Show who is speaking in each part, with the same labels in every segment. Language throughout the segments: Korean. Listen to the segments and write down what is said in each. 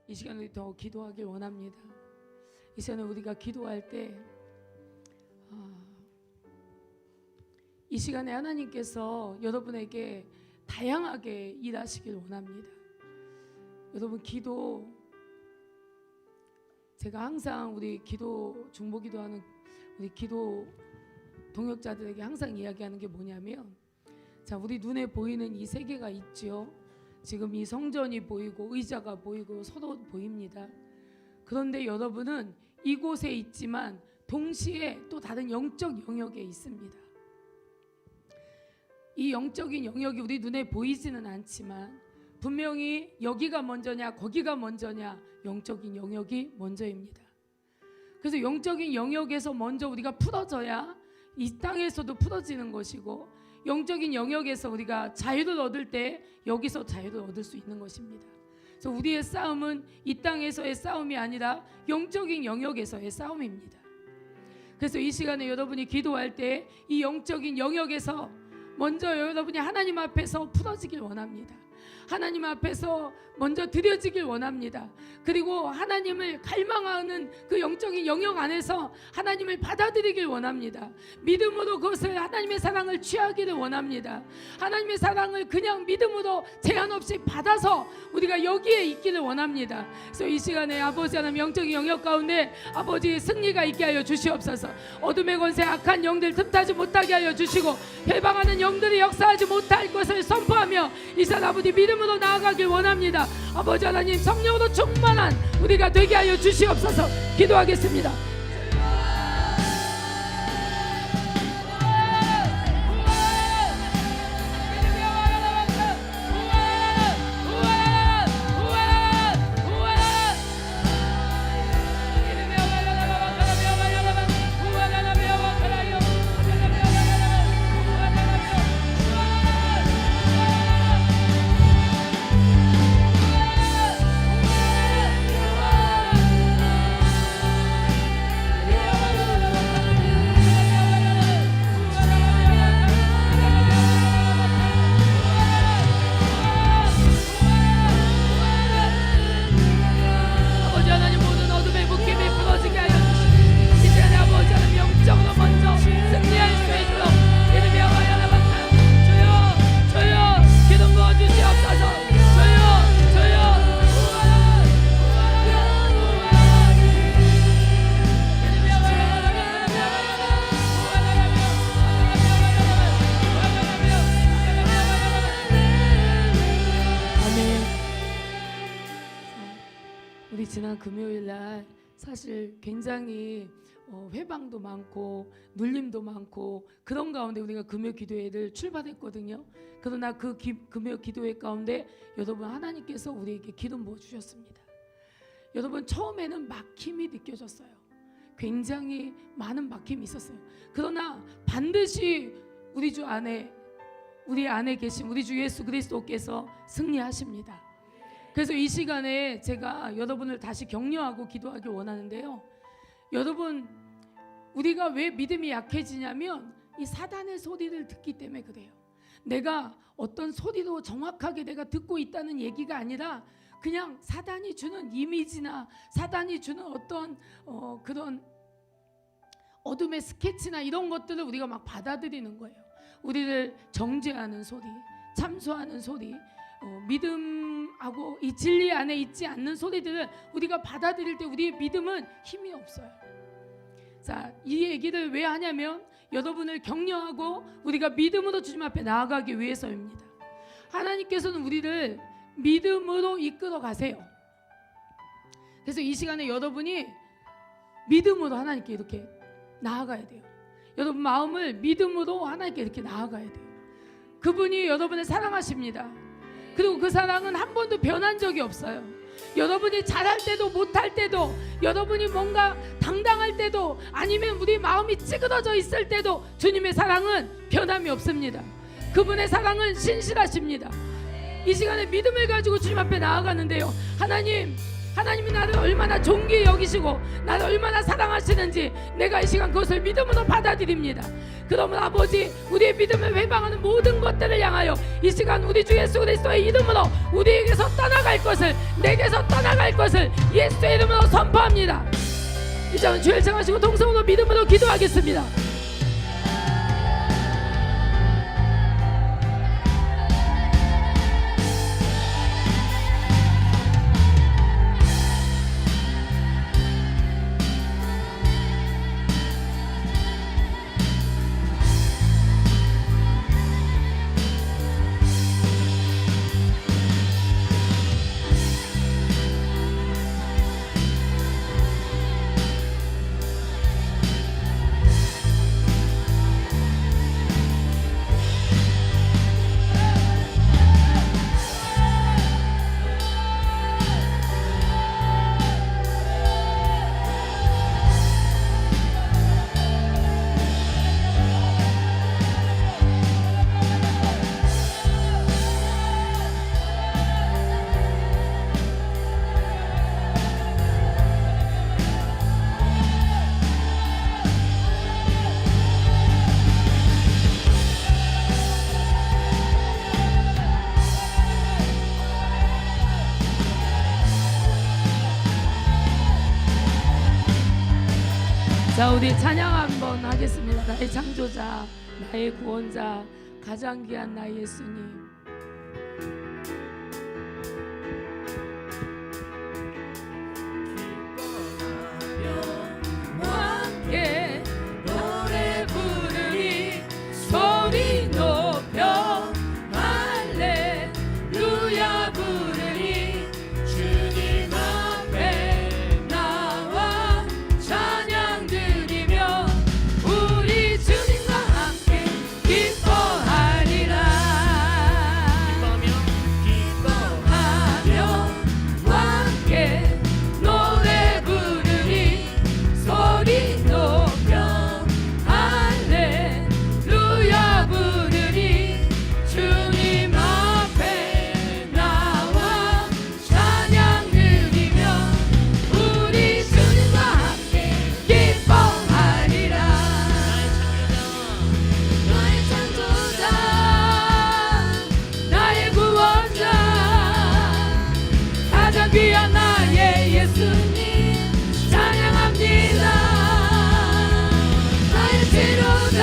Speaker 1: 이 시간에 우리 더 기도하길 원합니다. 이 시간에 우리가 기도할 때 이 시간에 하나님께서 여러분에게 다양하게 일하시길 원합니다. 여러분 기도, 제가 항상 우리 기도 중보기도하는 우리 기도 동역자들에게 항상 이야기하는 게 뭐냐면, 자, 우리 눈에 보이는 이 세계가 있죠. 지금 이 성전이 보이고 의자가 보이고 서로 보입니다. 그런데 여러분은 이곳에 있지만 동시에 또 다른 영적 영역에 있습니다. 이 영적인 영역이 우리 눈에 보이지는 않지만 분명히 여기가 먼저냐 거기가 먼저냐, 영적인 영역이 먼저입니다. 그래서 영적인 영역에서 먼저 우리가 풀어져야 이 땅에서도 풀어지는 것이고, 영적인 영역에서 우리가 자유를 얻을 때 여기서 자유를 얻을 수 있는 것입니다. 그래서 우리의 싸움은 이 땅에서의 싸움이 아니라 영적인 영역에서의 싸움입니다. 그래서 이 시간에 여러분이 기도할 때 이 영적인 영역에서 먼저 여러분이 하나님 앞에서 풀어지길 원합니다. 하나님 앞에서 먼저 드려지길 원합니다. 그리고 하나님을 갈망하는 그 영적인 영역 안에서 하나님을 받아들이길 원합니다. 믿음으로 그것을, 하나님의 사랑을 취하기를 원합니다. 하나님의 사랑을 그냥 믿음으로 제한 없이 받아서 우리가 여기에 있기를 원합니다. 그래서 이 시간에 아버지 하나님, 영적인 영역 가운데 아버지 승리가 있게 하여 주시옵소서. 어둠의 권세, 악한 영들 틈타지 못하게 하여 주시고, 해방하는 영들이 역사하지 못할 것을 선포하며 이 시간 아버지 믿음으로 나아가길 원합니다. 아버지 하나님, 성령으로 충만한 우리가 되게 하여 주시옵소서. 기도하겠습니다. 우리 지난 금요일 날 사실 굉장히 회방도 많고 눌림도 많고 그런 가운데 우리가 금요 기도회를 출발했거든요. 그러나 그 금요 기도회 가운데 여러분, 하나님께서 우리에게 기름 부어 주셨습니다. 여러분, 처음에는 막힘이 느껴졌어요. 굉장히 많은 막힘이 있었어요. 그러나 반드시 우리 주 안에, 우리 안에 계신 우리 주 예수 그리스도께서 승리하십니다. 그래서 이 시간에 제가 여러분을 다시 격려하고 기도하길 원하는데요. 여러분, 우리가 왜 믿음이 약해지냐면 이 사단의 소리를 듣기 때문에 그래요. 내가 어떤 소리도 정확하게 내가 듣고 있다는 얘기가 아니라 그냥 사단이 주는 이미지나 사단이 주는 어떤 그런 어둠의 스케치나 이런 것들을 우리가 막 받아들이는 거예요. 우리를 정죄하는 소리, 참소하는 소리, 믿음하고 이 진리 안에 있지 않는 소리들을 우리가 받아들일 때 우리의 믿음은 힘이 없어요. 자, 이 얘기를 왜 하냐면 여러분을 격려하고 우리가 믿음으로 주님 앞에 나아가기 위해서입니다. 하나님께서는 우리를 믿음으로 이끌어 가세요. 그래서 이 시간에 여러분이 믿음으로 하나님께 이렇게 나아가야 돼요. 여러분 마음을 믿음으로 하나님께 이렇게 나아가야 돼요. 그분이 여러분을 사랑하십니다. 그리고 그 사랑은 한 번도 변한 적이 없어요. 여러분이 잘할 때도 못할 때도, 여러분이 뭔가 당당할 때도, 아니면 우리 마음이 찌그러져 있을 때도 주님의 사랑은 변함이 없습니다. 그분의 사랑은 신실하십니다. 이 시간에 믿음을 가지고 주님 앞에 나아가는데요, 하나님, 하나님이 나를 얼마나 존귀히 여기시고 나를 얼마나 사랑하시는지 내가 이 시간 그것을 믿음으로 받아들입니다. 그러면 아버지, 우리의 믿음을 회방하는 모든 것들을 향하여 이 시간 우리 주 예수 그리스도의 이름으로 우리에게서 떠나갈 것을, 내게서 떠나갈 것을 예수의 이름으로 선포합니다. 이제는 주를 청하시고 동성으로 믿음으로 기도하겠습니다. 자, 우리 찬양 한번 하겠습니다. 나의 창조자, 나의 구원자, 가장 귀한 나의 예수님. 함께 노래 부르리, 소리 높여 할렐루야 부르리, 주님 앞에 나와 찬양 드리며 우리 주님과 함께 기뻐하리라. 기뻐하며 함께 노래 부르리, 소리 높여 할렐루야 부르리, 주님 앞에 나와 찬양 드리며 우리 주님과 함께 기뻐하리라. 나의 창조자, 나의 구원자, 가장 귀한 나의 예수님 찬양합니다. 나의 치료자,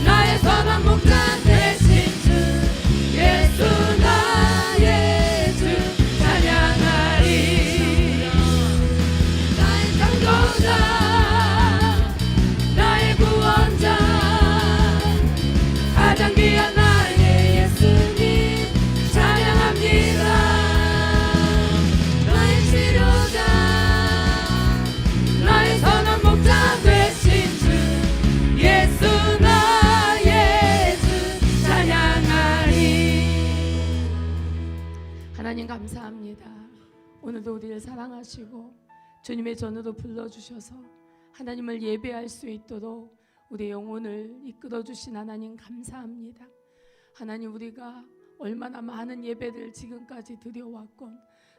Speaker 1: 나의 선한 목자 되신 주 예수, 나의 주 찬양하리. 나의 창조자, 나의 구원자, 가장 귀한 나의 예수님 찬양합니다. 나의 치료자, 나의 선한 목자 되신 주 예수, 나의 주 찬양하리. 하나님 감사합니다. 오늘도 우리를 사랑하시고 주님의 전으로 불러주셔서 하나님을 예배할 수 있도록 우리의 영혼을 이끌어주신 하나님 감사합니다. 하나님, 우리가 얼마나 많은 예배를 지금까지 드려왔건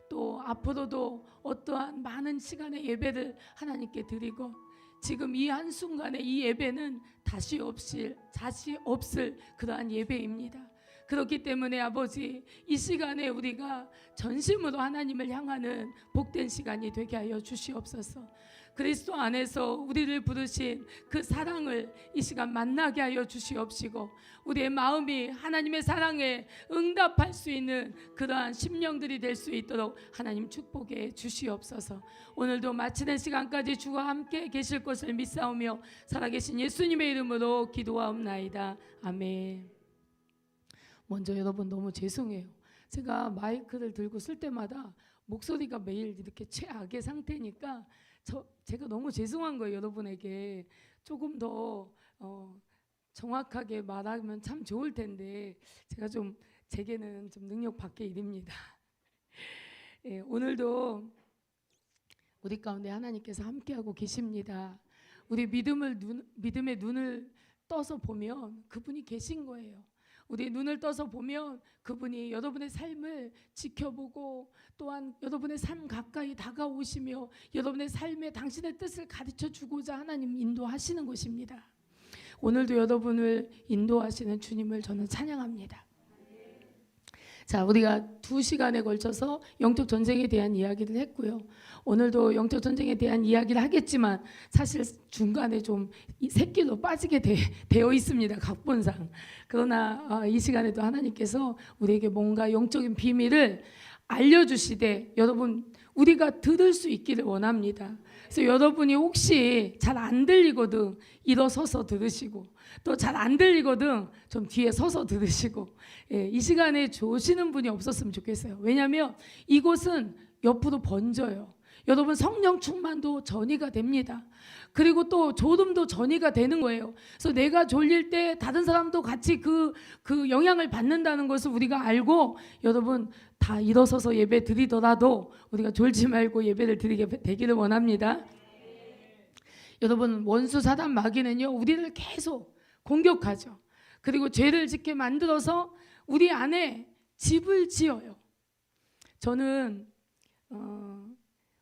Speaker 1: 또 앞으로도 어떠한 많은 시간의 예배를 하나님께 드리고 지금 이 한순간에 이 예배는 다시 없을 그러한 예배입니다. 그렇기 때문에 아버지, 이 시간에 우리가 전심으로 하나님을 향하는 복된 시간이 되게 하여 주시옵소서. 그리스도 안에서 우리를 부르신 그 사랑을 이 시간 만나게 하여 주시옵시고 우리의 마음이 하나님의 사랑에 응답할 수 있는 그러한 심령들이 될 수 있도록 하나님 축복해 주시옵소서. 오늘도 마치는 시간까지 주와 함께 계실 것을 믿사오며 살아계신 예수님의 이름으로 기도하옵나이다. 아멘. 먼저 여러분 너무 죄송해요. 제가 마이크를 들고 쓸 때마다 목소리가 매일 이렇게 최악의 상태니까 제가 너무 죄송한 거예요. 여러분에게 조금 더 정확하게 말하면 참 좋을 텐데 제게는 좀 능력 밖의 일입니다. 예, 오늘도 우리 가운데 하나님께서 함께하고 계십니다. 우리 믿음의 눈을 떠서 보면 그분이 계신 거예요. 우리 눈을 떠서 보면 그분이 여러분의 삶을 지켜보고 또한 여러분의 삶 가까이 다가오시며 여러분의 삶에 당신의 뜻을 가르쳐 주고자 하나님 인도하시는 것입니다. 오늘도 여러분을 인도하시는 주님을 저는 찬양합니다. 자, 우리가 2시간에 걸쳐서 영적 전쟁에 대한 이야기를 했고요. 오늘도 영적 전쟁에 대한 이야기를 하겠지만 사실 중간에 좀 새끼로 빠지게 되어 있습니다. 각본상. 그러나 이 시간에도 하나님께서 우리에게 뭔가 영적인 비밀을 알려주시되 여러분 우리가 들을 수 있기를 원합니다. 그래서 여러분이 혹시 잘 안 들리거든 일어서서 들으시고 또 잘 안 들리거든 좀 뒤에 서서 들으시고 이 시간에 조시는 분이 없었으면 좋겠어요. 왜냐하면 이곳은 옆으로 번져요. 여러분 성령 충만도 전이가 됩니다. 그리고 또 졸음도 전이가 되는 거예요. 그래서 내가 졸릴 때 다른 사람도 같이 그 영향을 받는다는 것을 우리가 알고 여러분 다 일어서서 예배 드리더라도 우리가 졸지 말고 예배를 드리게 되기를 원합니다. 여러분 원수 사단 마귀는요 우리를 계속 공격하죠. 그리고 죄를 짓게 만들어서 우리 안에 집을 지어요. 저는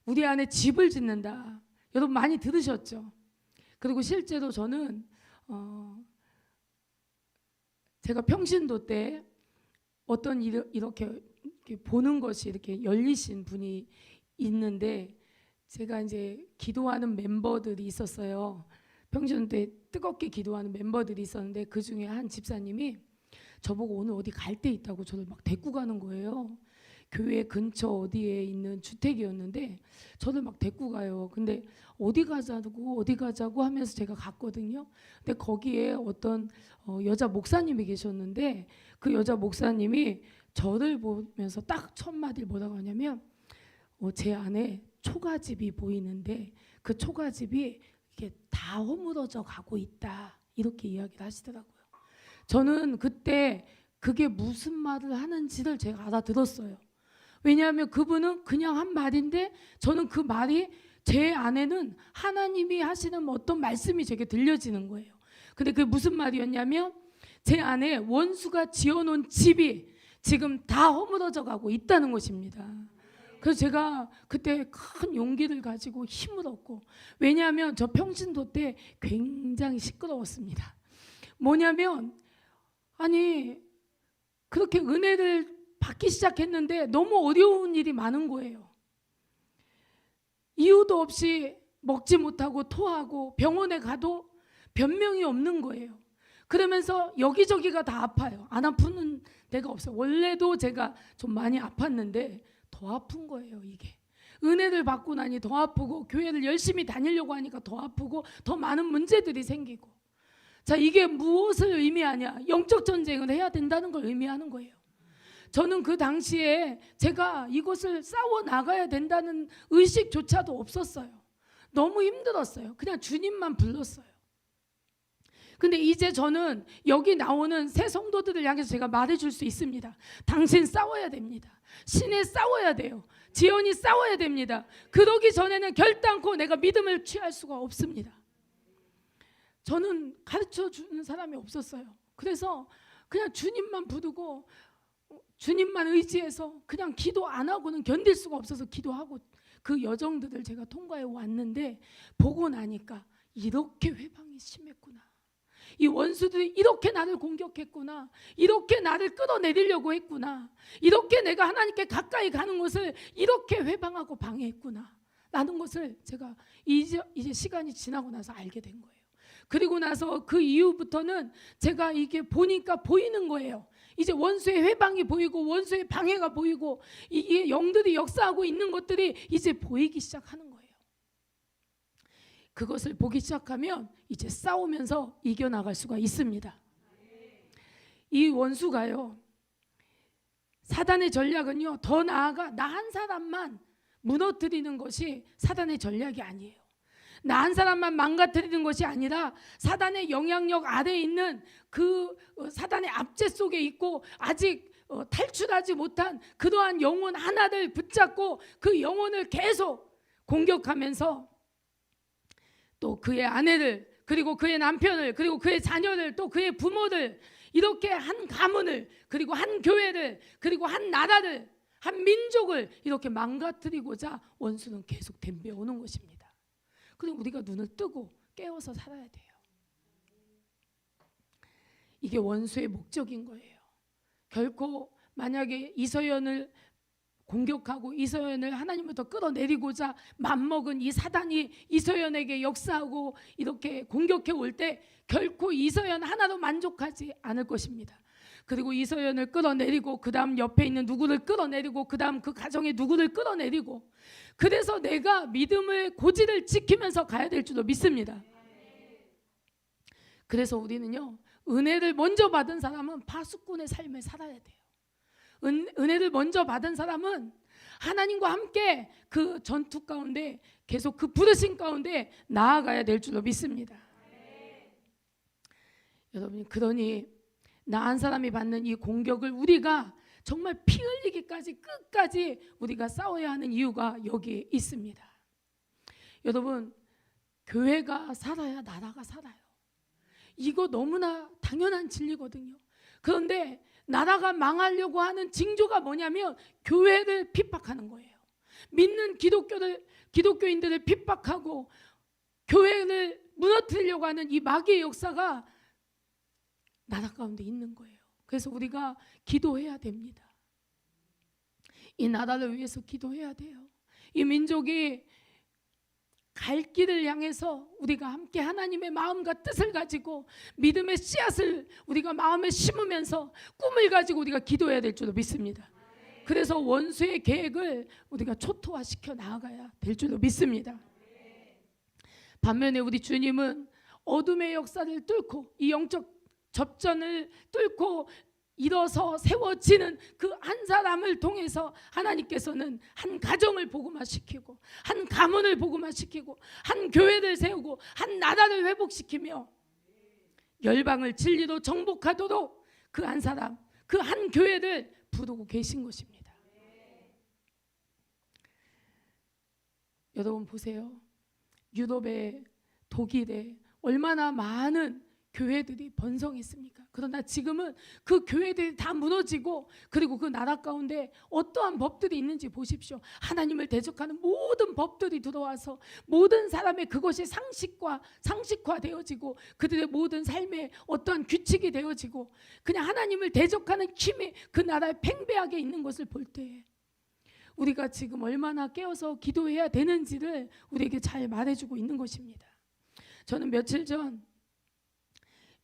Speaker 1: 우리 안에 집을 짓는다. 여러분 많이 들으셨죠? 그리고 실제로 저는 제가 평신도 때 어떤 이렇게 보는 것이 이렇게 열리신 분이 있는데 제가 이제 기도하는 멤버들이 있었어요. 평신도 때 뜨겁게 기도하는 멤버들이 있었는데 그 중에 한 집사님이 저보고 오늘 어디 갈 데 있다고 저를 막 데리고 가는 거예요. 교회 근처 어디에 있는 주택이었는데 저를 막 데리고 가요. 근데 어디 가자고 하면서 제가 갔거든요. 근데 거기에 어떤 여자 목사님이 계셨는데 그 여자 목사님이 저를 보면서 딱 첫 마디를 뭐라고 하냐면 제 안에 초가집이 보이는데 그 초가집이 이게 다 허물어져 가고 있다 이렇게 이야기를 하시더라고요. 저는 그때 그게 무슨 말을 하는지를 제가 알아들었어요. 왜냐하면 그분은 그냥 한 말인데 저는 그 말이 제 안에는 하나님이 하시는 어떤 말씀이 제게 들려지는 거예요. 근데 그게 무슨 말이었냐면 제 안에 원수가 지어놓은 집이 지금 다 허물어져 가고 있다는 것입니다. 그래서 제가 그때 큰 용기를 가지고 힘을 얻고 왜냐하면 저 평신도 때 굉장히 시끄러웠습니다. 뭐냐면 아니 그렇게 은혜를 받기 시작했는데 너무 어려운 일이 많은 거예요. 이유도 없이 먹지 못하고 토하고 병원에 가도 변명이 없는 거예요. 그러면서 여기저기가 다 아파요. 안 아프는 데가 없어요. 원래도 제가 좀 많이 아팠는데 더 아픈 거예요. 이게 은혜를 받고 나니 더 아프고 교회를 열심히 다니려고 하니까 더 아프고 더 많은 문제들이 생기고 자 이게 무엇을 의미하냐 영적 전쟁을 해야 된다는 걸 의미하는 거예요. 저는 그 당시에 제가 이것을 싸워 나가야 된다는 의식조차도 없었어요. 너무 힘들었어요. 그냥 주님만 불렀어요. 근데 이제 저는 여기 나오는 새 성도들을 향해서 제가 말해줄 수 있습니다. 당신 싸워야 됩니다. 신에 싸워야 돼요. 지연이 싸워야 됩니다. 그러기 전에는 결단코 내가 믿음을 취할 수가 없습니다. 저는 가르쳐주는 사람이 없었어요. 그래서 그냥 주님만 부르고 주님만 의지해서 그냥 기도 안 하고는 견딜 수가 없어서 기도하고 그 여정들을 제가 통과해 왔는데 보고 나니까 이렇게 회방이 심했구나. 이 원수들이 이렇게 나를 공격했구나. 이렇게 나를 끌어내리려고 했구나. 이렇게 내가 하나님께 가까이 가는 것을 이렇게 회방하고 방해했구나 라는 것을 제가 이제 시간이 지나고 나서 알게 된 거예요. 그리고 나서 그 이후부터는 제가 이게 보니까 보이는 거예요. 이제 원수의 회방이 보이고 원수의 방해가 보이고 이게 영들이 역사하고 있는 것들이 이제 보이기 시작하는 거예요. 그것을 보기 시작하면 이제 싸우면서 이겨나갈 수가 있습니다. 이 원수가요 사단의 전략은요 더 나아가 나 한 사람만 무너뜨리는 것이 사단의 전략이 아니에요. 나 한 사람만 망가뜨리는 것이 아니라 사단의 영향력 아래에 있는 그 사단의 압제 속에 있고 아직 탈출하지 못한 그러한 영혼 하나를 붙잡고 그 영혼을 계속 공격하면서 또 그의 아내를 그리고 그의 남편을 그리고 그의 자녀를 또 그의 부모를 이렇게 한 가문을, 그리고 한 교회를, 그리고 한 나라를, 한 민족을 이렇게 망가뜨리고자 원수는 계속 덤벼오는 것입니다. 그럼 우리가 눈을 뜨고 깨어서 살아야 돼요. 이게 원수의 목적인 거예요. 결코 만약에 이서연을 공격하고 이서연을 하나님부터 끌어내리고자 맘먹은 이 사단이 이서연에게 역사하고 이렇게 공격해 올 때 결코 이서연 하나도 만족하지 않을 것입니다. 그리고 이서연을 끌어내리고 그 다음 옆에 있는 누구를 끌어내리고 그 다음 그 가정의 누구를 끌어내리고, 그래서 내가 믿음의 고지를 지키면서 가야 될 줄도 믿습니다. 그래서 우리는요, 은혜를 먼저 받은 사람은 파수꾼의 삶을 살아야 돼요. 은혜를 먼저 받은 사람은 하나님과 함께 그 전투 가운데 계속 그 부르심 가운데 나아가야 될 줄로 믿습니다. 여러분, 그러니 나 한 사람이 받는 이 공격을 우리가 정말 피 흘리기까지 끝까지 우리가 싸워야 하는 이유가 여기에 있습니다. 여러분, 교회가 살아야 나라가 살아요. 이거 너무나 당연한 진리거든요. 그런데 나라가 망하려고 하는 징조가 뭐냐면 교회를 핍박하는 거예요. 믿는 기독교인들을 핍박하고 교회를 무너뜨리려고 하는 이 마귀의 역사가 나라 가운데 있는 거예요. 그래서 우리가 기도해야 됩니다. 이 나라를 위해서 기도해야 돼요. 이 민족이 갈 길을 향해서 우리가 함께 하나님의 마음과 뜻을 가지고 믿음의 씨앗을 우리가 마음에 심으면서 꿈을 가지고 우리가 기도해야 될 줄로 믿습니다. 그래서 원수의 계획을 우리가 초토화시켜 나아가야 될 줄로 믿습니다. 반면에 우리 주님은 어둠의 역사를 뚫고 이 영적 접전을 뚫고 일어서 세워지는 그 한 사람을 통해서 하나님께서는 한 가정을 복음화시키고 한 가문을 복음화시키고 한 교회를 세우고 한 나라를 회복시키며 열방을 진리로 정복하도록 그 한 사람, 그 한 교회를 부르고 계신 것입니다. 여러분 보세요. 유럽에, 독일에 얼마나 많은 교회들이 번성했습니까? 그러나 지금은 그 교회들이 다 무너지고, 그리고 그 나라 가운데 어떠한 법들이 있는지 보십시오. 하나님을 대적하는 모든 법들이 들어와서 모든 사람의 그것이 상식화되어지고 그들의 모든 삶에 어떠한 규칙이 되어지고 그냥 하나님을 대적하는 힘이 그 나라에 팽배하게 있는 것을 볼 때에 우리가 지금 얼마나 깨어서 기도해야 되는지를 우리에게 잘 말해주고 있는 것입니다. 저는 며칠 전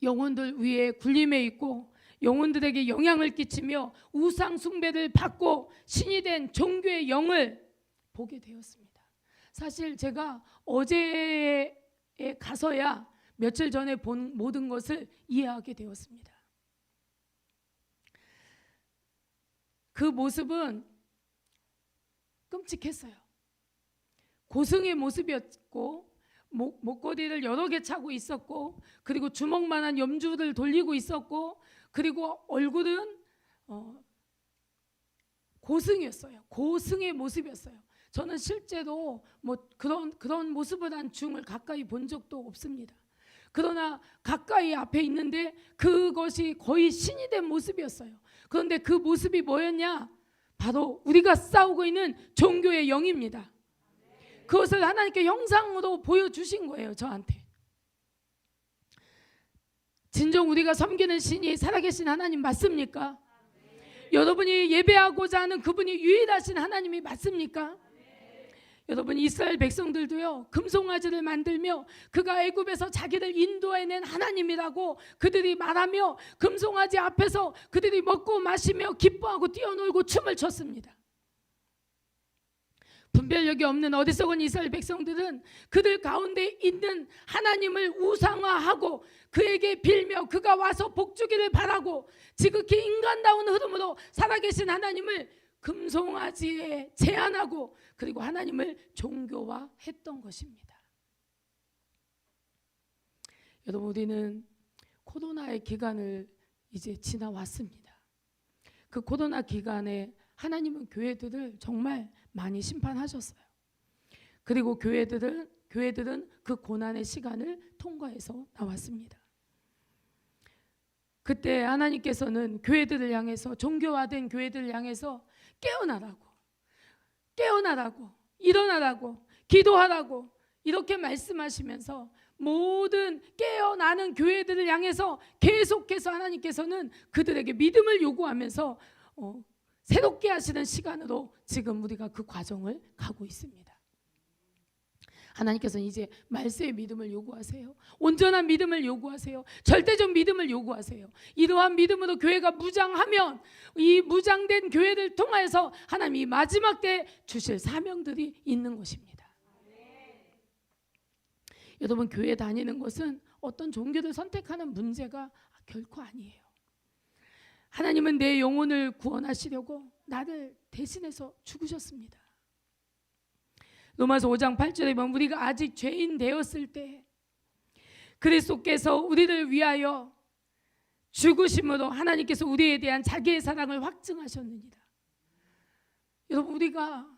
Speaker 1: 영혼들 위에 군림해 있고 영혼들에게 영향을 끼치며 우상 숭배를 받고 신이 된 종교의 영을 보게 되었습니다. 사실 제가 어제에 가서야 며칠 전에 본 모든 것을 이해하게 되었습니다. 그 모습은 끔찍했어요. 고승의 모습이었고 목걸이를 여러 개 차고 있었고, 그리고 주먹만한 염주를 돌리고 있었고, 그리고 얼굴은 고승이었어요. 고승의 모습이었어요. 저는 실제로 그런 모습을 한 중을 가까이 본 적도 없습니다. 그러나 가까이 앞에 있는데 그것이 거의 신이 된 모습이었어요. 그런데 그 모습이 뭐였냐? 바로 우리가 싸우고 있는 종교의 영입니다. 그것을 하나님께 형상으로 보여주신 거예요, 저한테. 진정 우리가 섬기는 신이 살아계신 하나님 맞습니까? 여러분이 예배하고자 하는 그분이 유일하신 하나님이 맞습니까? 여러분, 이스라엘 백성들도요, 금송아지를 만들며 그가 애굽에서 자기를 인도해낸 하나님이라고 그들이 말하며 금송아지 앞에서 그들이 먹고 마시며 기뻐하고 뛰어놀고 춤을 췄습니다. 분별력이 없는 어리석은 이스라엘 백성들은 그들 가운데 있는 하나님을 우상화하고 그에게 빌며 그가 와서 복주기를 바라고 지극히 인간다운 흐름으로 살아계신 하나님을 금송아지에 제한하고 그리고 하나님을 종교화했던 것입니다. 여러분, 우리는 코로나의 기간을 이제 지나왔습니다. 그 코로나 기간에 하나님은 교회들을 정말 많이 심판하셨어요. 그리고 교회들은 그 고난의 시간을 통과해서 나왔습니다. 그때 하나님께서는 교회들을 향해서, 종교화된 교회들을 향해서 깨어나라고, 일어나라고, 기도하라고 이렇게 말씀하시면서 모든 깨어나는 교회들을 향해서 계속해서 하나님께서는 그들에게 믿음을 요구하면서 새롭게 하시는 시간으로 지금 우리가 그 과정을 가고 있습니다. 하나님께서는 이제 말세의 믿음을 요구하세요. 온전한 믿음을 요구하세요. 절대적 믿음을 요구하세요. 이러한 믿음으로 교회가 무장하면 이 무장된 교회를 통해서 하나님이 마지막 때 주실 사명들이 있는 것입니다. 여러분, 교회 다니는 것은 어떤 종교를 선택하는 문제가 결코 아니에요. 하나님은 내 영혼을 구원하시려고 나를 대신해서 죽으셨습니다. 로마서 5장 8절에 보면 우리가 아직 죄인 되었을 때 그리스도께서 우리를 위하여 죽으심으로 하나님께서 우리에 대한 자기의 사랑을 확증하셨느니라. 여러분, 우리가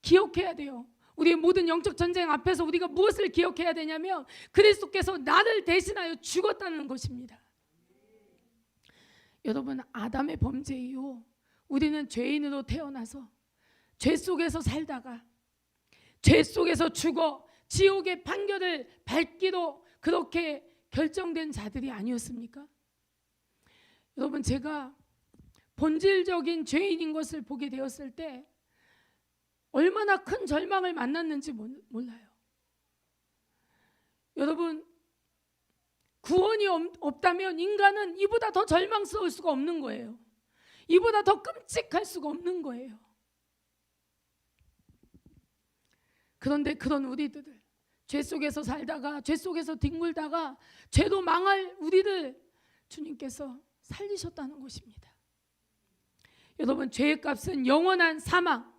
Speaker 1: 기억해야 돼요. 우리의 모든 영적 전쟁 앞에서 우리가 무엇을 기억해야 되냐면 그리스도께서 나를 대신하여 죽었다는 것입니다. 여러분, 아담의 범죄 이후 우리는 죄인으로 태어나서 죄 속에서 살다가 죄 속에서 죽어 지옥의 판결을 밟기로 그렇게 결정된 자들이 아니었습니까? 여러분, 제가 본질적인 죄인인 것을 보게 되었을 때 얼마나 큰 절망을 만났는지 몰라요. 여러분, 구원이 없다면 인간은 이보다 더 절망스러울 수가 없는 거예요. 이보다 더 끔찍할 수가 없는 거예요. 그런데 그런 우리들을 죄 속에서 살다가 죄 속에서 뒹굴다가 죄로 망할 우리를 주님께서 살리셨다는 것입니다. 여러분, 죄의 값은 영원한 사망.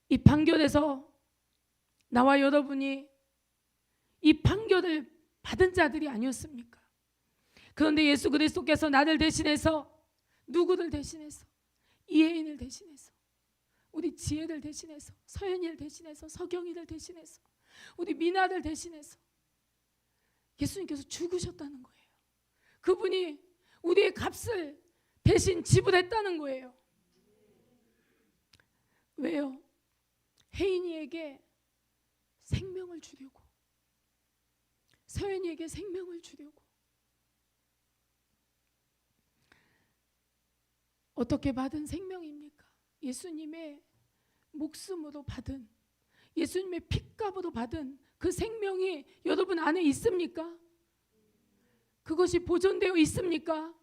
Speaker 1: 이 판결에서 나와 여러분이 이 판결을 받은 자들이 아니었습니까? 그런데 예수 그리스도께서 나를 대신해서, 누구를 대신해서? 이혜인을 대신해서, 우리 지혜를 대신해서, 서연이를 대신해서, 서경이를 대신해서, 우리 미나를 대신해서 예수님께서 죽으셨다는 거예요. 그분이 우리의 값을 대신 지불했다는 거예요. 왜요? 혜인이에게 생명을 주려고, 서연이에게 생명을 주려고. 어떻게 받은 생명입니까? 예수님의 목숨으로 받은, 예수님의 핏값으로 받은 그 생명이 여러분 안에 있습니까? 그것이 보존되어 있습니까?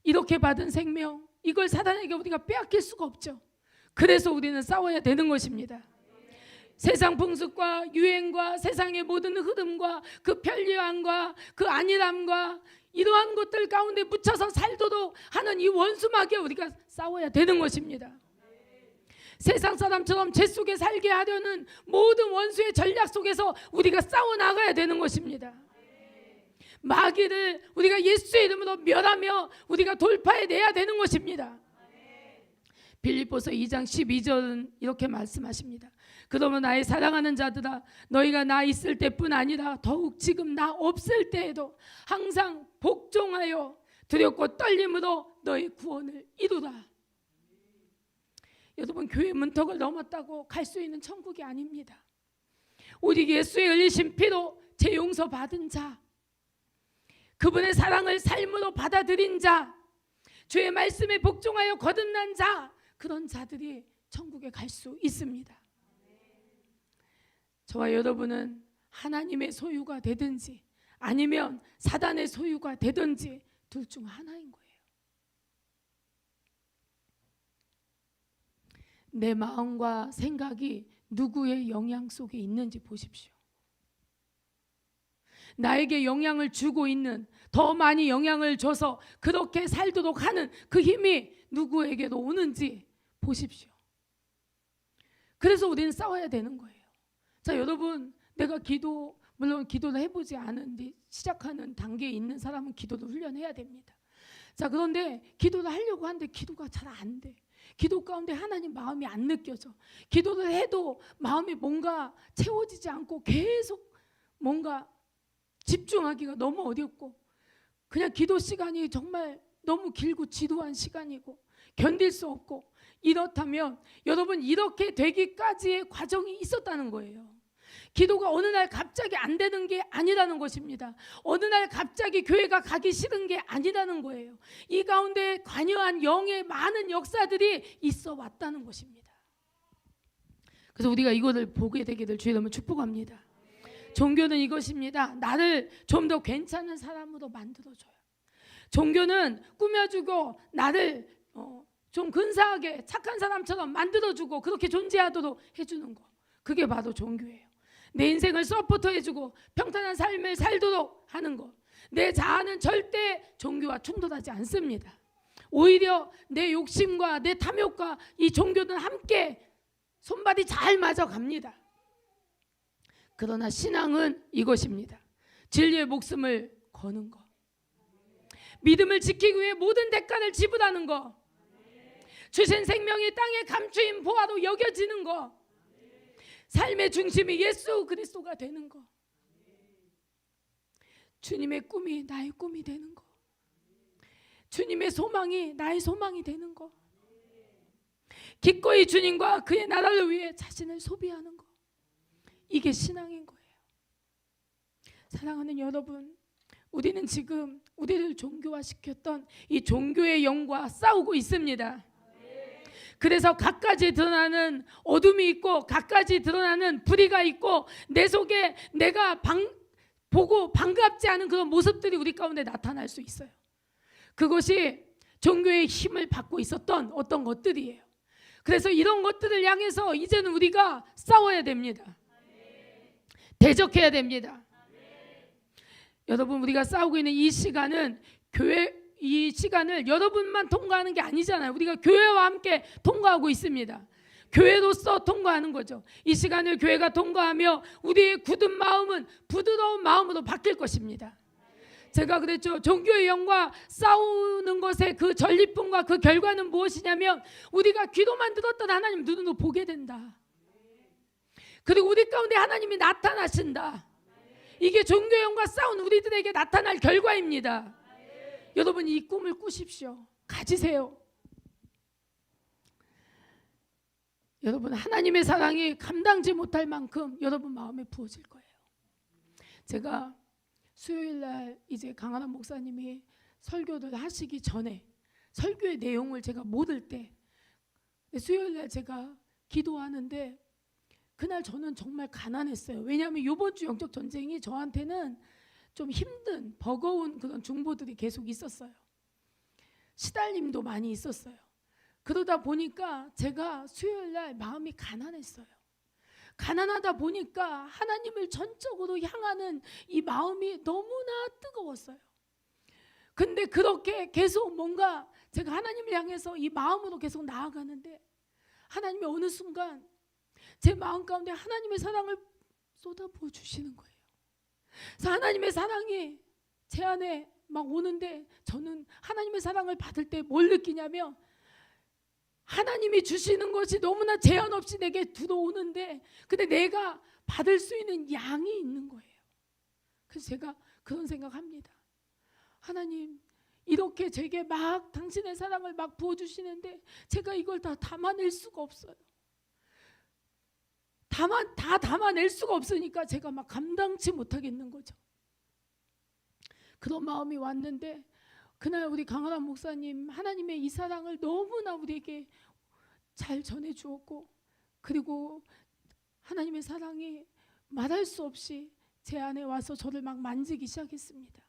Speaker 1: 이렇게 받은 생명, 이걸 사단에게 우리가 빼앗길 수가 없죠. 그래서 우리는 싸워야 되는 것입니다. 세상 풍습과 유행과 세상의 모든 흐름과 그 편리함과 그 안일함과 이러한 것들 가운데 묻혀서 살도록 하는 이 원수마귀와 우리가 싸워야 되는 것입니다. 세상 사람처럼 죄 속에 살게 하려는 모든 원수의 전략 속에서 우리가 싸워 나가야 되는 것입니다. 마귀를 우리가 예수의 이름으로 멸하며 우리가 돌파해내야 되는 것입니다. 빌립보서 2장 12절은 이렇게 말씀하십니다. 그러면 나의 사랑하는 자들아, 너희가 나 있을 때뿐 아니라 더욱 지금 나 없을 때에도 항상 복종하여 두렵고 떨림으로 너희 구원을 이루라. 여러분, 교회 문턱을 넘었다고 갈 수 있는 천국이 아닙니다. 오직 예수의 흘리신 피로 제 용서 받은 자, 그분의 사랑을 삶으로 받아들인 자, 주의 말씀에 복종하여 거듭난 자, 그런 자들이 천국에 갈 수 있습니다. 저와 여러분은 하나님의 소유가 되든지 아니면 사단의 소유가 되든지 둘 중 하나인 거예요. 내 마음과 생각이 누구의 영향 속에 있는지 보십시오. 나에게 영향을 주고 있는, 더 많이 영향을 줘서 그렇게 살도록 하는 그 힘이 누구에게도 오는지 보십시오. 그래서 우리는 싸워야 되는 거예요. 자, 여러분, 내가 물론 기도를 해보지 않은데 시작하는 단계에 있는 사람은 기도를 훈련해야 됩니다. 자, 그런데 기도를 하려고 하는데 기도가 잘 안 돼. 기도 가운데 하나님 마음이 안 느껴져. 기도를 해도 마음이 뭔가 채워지지 않고 계속 뭔가 집중하기가 너무 어렵고 그냥 기도 시간이 정말 너무 길고 지루한 시간이고 견딜 수 없고, 이렇다면 여러분 이렇게 되기까지의 과정이 있었다는 거예요. 기도가 어느 날 갑자기 안 되는 게 아니라는 것입니다. 어느 날 갑자기 교회가 가기 싫은 게 아니라는 거예요. 이 가운데 관여한 영의 많은 역사들이 있어 왔다는 것입니다. 그래서 우리가 이거를 보게 되기를 주의 이름으로 축복합니다. 종교는 이것입니다. 나를 좀 더 괜찮은 사람으로 만들어줘요. 종교는 꾸며주고 나를 좀 근사하게 착한 사람처럼 만들어주고 그렇게 존재하도록 해주는 거, 그게 바로 종교예요. 내 인생을 서포터해주고 평탄한 삶을 살도록 하는 것, 내 자아는 절대 종교와 충돌하지 않습니다. 오히려 내 욕심과 내 탐욕과 이 종교는 함께 손발이 잘 맞아갑니다. 그러나 신앙은 이것입니다. 진리의 목숨을 거는 것, 믿음을 지키기 위해 모든 대가를 지불하는 것, 주신 생명이 땅에 감추인 보화로 여겨지는 것, 삶의 중심이 예수 그리스도가 되는 것, 주님의 꿈이 나의 꿈이 되는 것, 주님의 소망이 나의 소망이 되는 것, 기꺼이 주님과 그의 나라를 위해 자신을 소비하는 것, 이게 신앙인 거예요. 사랑하는 여러분, 우리는 지금 우리를 종교화시켰던 이 종교의 영과 싸우고 있습니다. 그래서 갖가지 드러나는 어둠이 있고 갖가지 드러나는 불의가 있고 내 속에 내가 보고 반갑지 않은 그런 모습들이 우리 가운데 나타날 수 있어요. 그것이 종교의 힘을 받고 있었던 어떤 것들이에요. 그래서 이런 것들을 향해서 이제는 우리가 싸워야 됩니다. 대적해야 됩니다. 여러분, 우리가 싸우고 있는 이 시간은 이 시간을 여러분만 통과하는 게 아니잖아요. 우리가 교회와 함께 통과하고 있습니다. 교회로서 통과하는 거죠. 이 시간을 교회가 통과하며 우리의 굳은 마음은 부드러운 마음으로 바뀔 것입니다. 제가 그랬죠. 종교의 영과 싸우는 것의 그 전리품과 그 결과는 무엇이냐면 우리가 귀로만 들었던 하나님 눈으로 보게 된다. 그리고 우리 가운데 하나님이 나타나신다. 이게 종교의 영과 싸운 우리들에게 나타날 결과입니다. 여러분, 이 꿈을 꾸십시오. 가지세요. 여러분, 하나님의 사랑이 감당지 못할 만큼 여러분 마음에 부어질 거예요. 제가 수요일 날 이제 강한환 목사님이 설교를 하시기 전에 설교의 내용을 제가 모를 때 수요일 날 제가 기도하는데 그날 저는 정말 가난했어요. 왜냐하면 이번 주 영적 전쟁이 저한테는 좀 힘든 버거운 그런 중보들이 계속 있었어요. 시달림도 많이 있었어요. 그러다 보니까 제가 수요일 날 마음이 가난했어요. 가난하다 보니까 하나님을 전적으로 향하는 이 마음이 너무나 뜨거웠어요. 근데 그렇게 계속 뭔가 제가 하나님을 향해서 이 마음으로 계속 나아가는데 하나님이 어느 순간 제 마음 가운데 하나님의 사랑을 쏟아부어 주시는 거예요. 그래서 하나님의 사랑이 제 안에 막 오는데 저는 하나님의 사랑을 받을 때 뭘 느끼냐면 하나님이 주시는 것이 너무나 제한 없이 내게 들어오는데 근데 내가 받을 수 있는 양이 있는 거예요. 그래서 제가 그런 생각합니다. 하나님, 이렇게 제게 막 당신의 사랑을 막 부어주시는데 제가 이걸 다 담아낼 수가 없어요. 다 담아낼 수가 없으니까 제가 막 감당치 못하겠는 거죠. 그런 마음이 왔는데 그날 우리 강한환 목사님 하나님의 이 사랑을 너무나 우리에게 잘 전해주었고 그리고 하나님의 사랑이 말할 수 없이 제 안에 와서 저를 막 만지기 시작했습니다.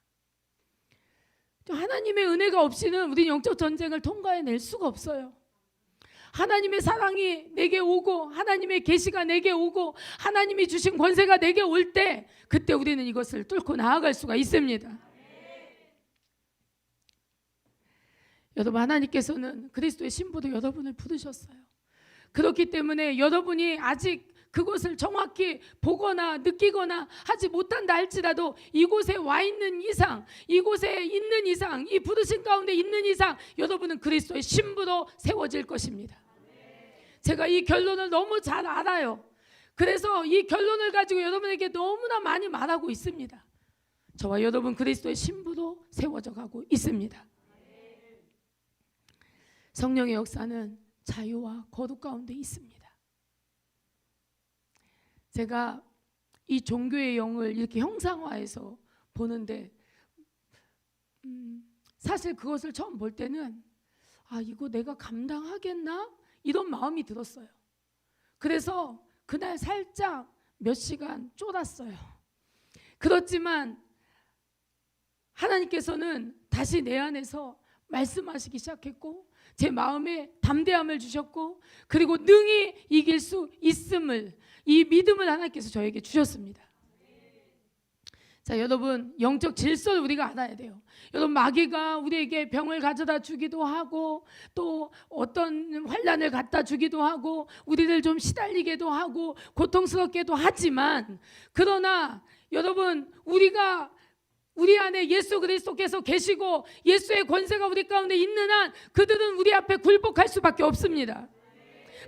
Speaker 1: 하나님의 은혜가 없이는 우리 영적 전쟁을 통과해낼 수가 없어요. 하나님의 사랑이 내게 오고 하나님의 계시가 내게 오고 하나님이 주신 권세가 내게 올 때 그때 우리는 이것을 뚫고 나아갈 수가 있습니다. 여러분, 하나님께서는 그리스도의 신부로 여러분을 부르셨어요. 그렇기 때문에 여러분이 아직 그것을 정확히 보거나 느끼거나 하지 못한다 할지라도 이곳에 와 있는 이상, 이곳에 있는 이상, 이 부르심 가운데 있는 이상 여러분은 그리스도의 신부로 세워질 것입니다. 제가 이 결론을 너무 잘 알아요. 그래서 이 결론을 가지고 여러분에게 너무나 많이 말하고 있습니다. 저와 여러분 그리스도의 신부로 세워져 가고 있습니다. 성령의 역사는 자유와 거룩 가운데 있습니다. 제가 이 종교의 영을 이렇게 형상화해서 보는데 사실 그것을 처음 볼 때는 이거 내가 감당하겠나? 이런 마음이 들었어요. 그래서 그날 살짝 몇 시간 쫄았어요. 그렇지만 하나님께서는 다시 내 안에서 말씀하시기 시작했고 제 마음에 담대함을 주셨고 그리고 능히 이길 수 있음을, 이 믿음을 하나님께서 저에게 주셨습니다. 자, 여러분, 영적 질서를 우리가 알아야 돼요. 여러분, 마귀가 우리에게 병을 가져다 주기도 하고 또 어떤 환난을 갖다 주기도 하고 우리를 좀 시달리게도 하고 고통스럽게도 하지만, 그러나 여러분, 우리 안에 예수 그리스도께서 계시고 예수의 권세가 우리 가운데 있는 한 그들은 우리 앞에 굴복할 수밖에 없습니다.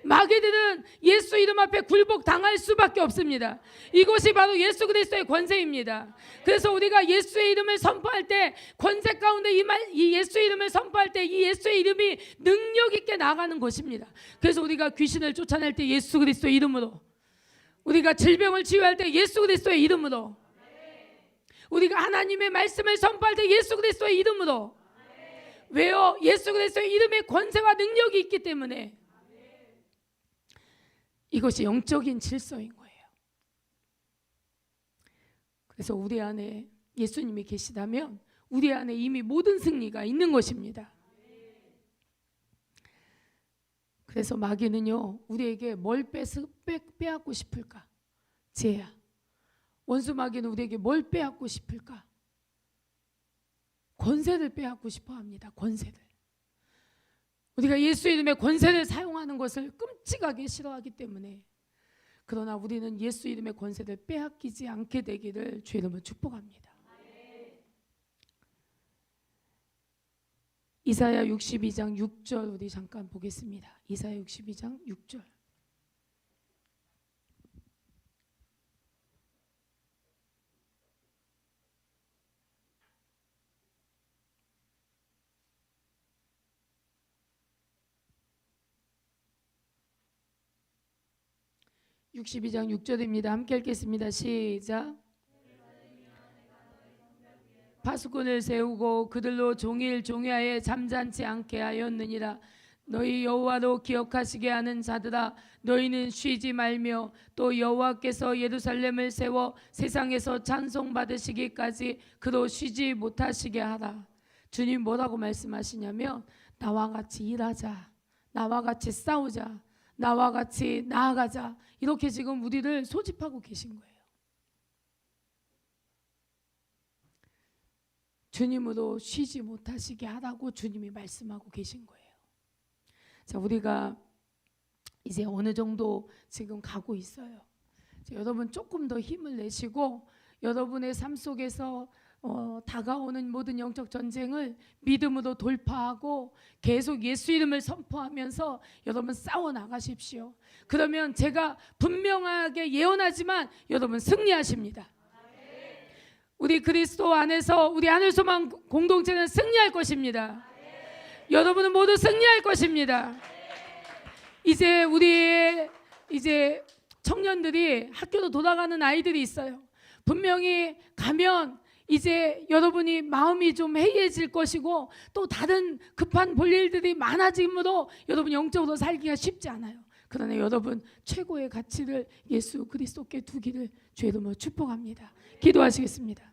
Speaker 1: 마귀들은 예수 이름 앞에 굴복 당할 수밖에 없습니다. 이것이 바로 예수 그리스도의 권세입니다. 그래서 우리가 예수의 이름을 선포할 때, 권세 가운데 이 예수의 이름을 선포할 때 이 예수의 이름이 능력 있게 나가는 것입니다. 그래서 우리가 귀신을 쫓아낼 때 예수 그리스도의 이름으로, 우리가 질병을 치유할 때 예수 그리스도의 이름으로, 우리가 하나님의 말씀을 선포할 때 예수 그리스도의 이름으로. 왜요? 예수 그리스도의 이름에 권세와 능력이 있기 때문에. 이것이 영적인 질서인 거예요. 그래서 우리 안에 예수님이 계시다면 우리 안에 이미 모든 승리가 있는 것입니다. 그래서 마귀는요, 우리에게 뭘 빼앗고 싶을까? 지혜야. 원수 마귀는 우리에게 뭘 빼앗고 싶을까? 권세를 빼앗고 싶어 합니다. 권세를. 우리가 예수 이름의 권세를 사용하는 것을 끔찍하게 싫어하기 때문에. 그러나 우리는 예수 이름의 권세를 빼앗기지 않게 되기를 주의 이름으로 축복합니다. 이사야 62장 6절 우리 잠깐 보겠습니다. 이사야 62장 6절. (62장 6절입니다) 함께 읽겠습니다. 시작. 파수꾼을 세우고 그들로 종일 종야에 잠잠치 않게 하였느니라. 너희 여호와로 기억하시게 하는 자들아, 너희는 쉬지 말며 또 여호와께서 예루살렘을 세워 세상에서 찬송받으시기까지 그로 쉬지 못하시게 하라. 주님 뭐라고 말씀하시냐면, 나와 같이 일하자, 나와 같이 싸우자, 나와 같이 나아가자, 이렇게 지금 우리를 소집하고 계신 거예요. 주님으로 쉬지 못하시게 하라고 주님이 말씀하고 계신 거예요. 자, 우리가 이제 어느 정도 지금 가고 있어요. 자, 여러분 조금 더 힘을 내시고 여러분의 삶 속에서 다가오는 모든 영적 전쟁을 믿음으로 돌파하고 계속 예수 이름을 선포하면서 여러분 싸워 나가십시오. 그러면 제가 분명하게 예언하지만 여러분 승리하십니다. 우리 그리스도 안에서 우리 하늘소망 공동체는 승리할 것입니다. 여러분은 모두 승리할 것입니다. 이제 우리의 청년들이 학교로 돌아가는 아이들이 있어요. 분명히 가면 이제 여러분이 마음이 좀 해이해질 것이고 또 다른 급한 볼 일들이 많아지므로 여러분 영적으로 살기가 쉽지 않아요. 그러나 여러분 최고의 가치를 예수 그리스도께 두기를 주의 이름으로 축복합니다. 기도하시겠습니다.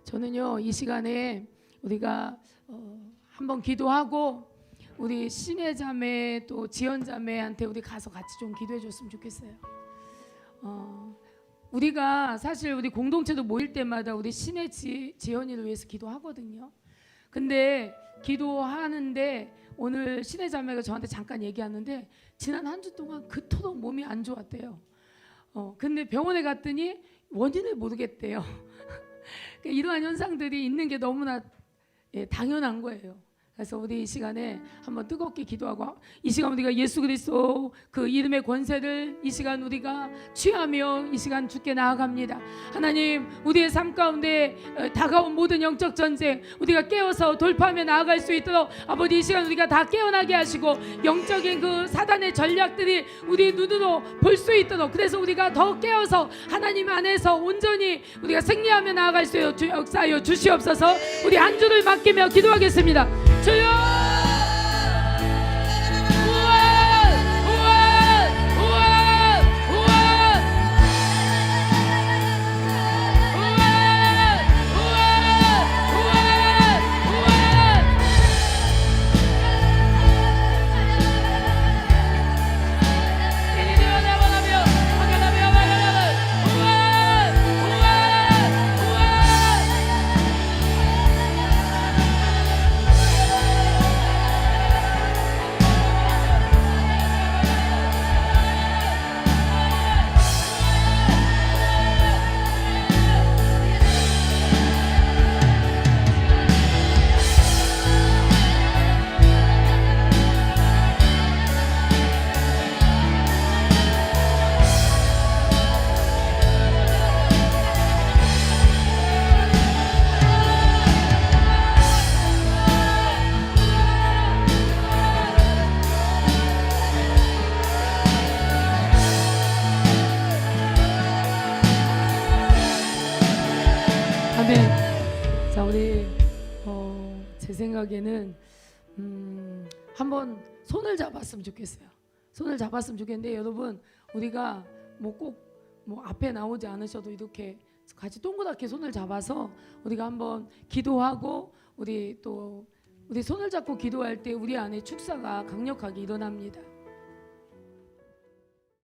Speaker 1: 저는요, 이 시간에 우리가 한번 기도하고 우리 신혜 자매 또 지연 자매한테 우리 가서 같이 좀 기도해 줬으면 좋겠어요. 우리가 사실 우리 공동체도 모일 때마다 우리 신혜 지연이를 위해서 기도하거든요. 근데 기도하는데 오늘 신혜 자매가 저한테 잠깐 얘기하는데 지난 한 주 동안 그토록 몸이 안 좋았대요. 근데 병원에 갔더니 원인을 모르겠대요. 이러한 현상들이 있는 게 너무나 당연한 거예요. 그래서 우리 이 시간에 한번 뜨겁게 기도하고 이 시간 우리가 예수 그리스도 그 이름의 권세를 이 시간 우리가 취하며 이 시간 주께 나아갑니다. 하나님, 우리의 삶 가운데 다가온 모든 영적 전쟁 우리가 깨어서 돌파하며 나아갈 수 있도록 아버지 이 시간 우리가 다 깨어나게 하시고 영적인 그 사단의 전략들이 우리의 눈으로 볼 수 있도록, 그래서 우리가 더 깨어서 하나님 안에서 온전히 우리가 승리하며 나아갈 수 있도록 역사하여 주시옵소서. 우리 한 주를 맡기며 기도하겠습니다. 주여! 자, 우리 제 생각에는 한번 손을 잡았으면 좋겠어요. 손을 잡았으면 좋겠는데 여러분, 우리가 뭐 꼭 뭐 앞에 나오지 않으셔도 이렇게 같이 동그랗게 손을 잡아서 우리가 한번 기도하고 우리 손을 잡고 기도할 때 우리 안에 축사가 강력하게 일어납니다.